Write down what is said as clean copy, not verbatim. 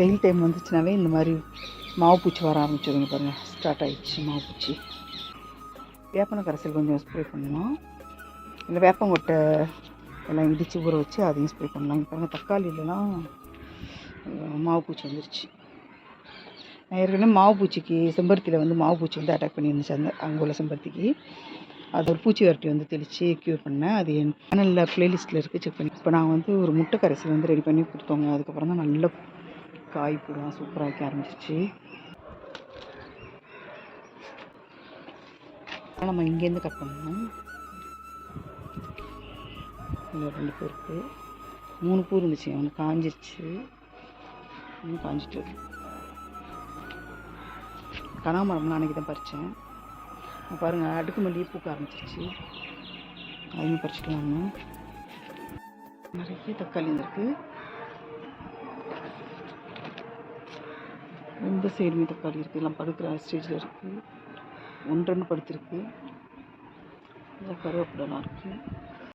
வெயில் டைம் வந்துச்சுனாவே இந்த மாதிரி மாவு பூச்சி வர ஆரம்பிச்சிடுங்க. பாருங்கள், ஸ்டார்ட் ஆகிடுச்சு மாவு பூச்சி. வேப்பன கரைசல் கொஞ்சம் ஸ்ப்ரே பண்ணலாம், இல்லை வேப்பங்கொட்டை எல்லாம் இடித்து ஊற வச்சு அதையும் ஸ்ப்ரே பண்ணலாம். பாருங்கள், தக்காளியிலலாம் மாவு பூச்சி வந்துருச்சு. நான் ஏற்கனவே மாவு பூச்சிக்கு செம்பருத்தியில் வந்து மாவு பூச்சி வந்து அட்டாக் பண்ணியிருந்துச்சு. அங்கே உள்ள செம்பருத்திக்கு அது ஒரு பூச்சி வரட்டி வந்து தெளித்து க்யூர் பண்ணேன். அது என் சேனலில் ப்ளேலிஸ்ட்டில் இருக்குது, செக் பண்ணி. இப்போ நான் வந்து ஒரு முட்டை கரைசல் வந்து ரெடி பண்ணி கொடுத்தோங்க. அதுக்கப்புறம் தான் நல்ல காய் பூடாக சூப்பராக வைக்க ஆரம்பிச்சிச்சு. நம்ம இங்கேருந்து கட் பண்ணணும். இதில் 2 பூ இருக்குது, 3 பூ இருந்துச்சு. ஒன்று காஞ்சிருச்சு, இன்னும் காஞ்சிட்டு இருக்கு. கனகாமரம்லாம் அன்றைக்கி தான் பறித்தேன். பாருங்கள், அடுக்கு மல்லியே பூக்க ஆரம்பிச்சிருச்சு. அதையும் பறிச்சுக்கலாங்க. நிறைய தக்காளி இருக்குது. ரொம்ப சைடுமே தக்காளி இருக்குது. எல்லாம் படுக்கிற ஸ்டேஜில் இருக்குது. 1-2 படுத்துருக்கு. கருவேப்பிலாம் இருக்குது.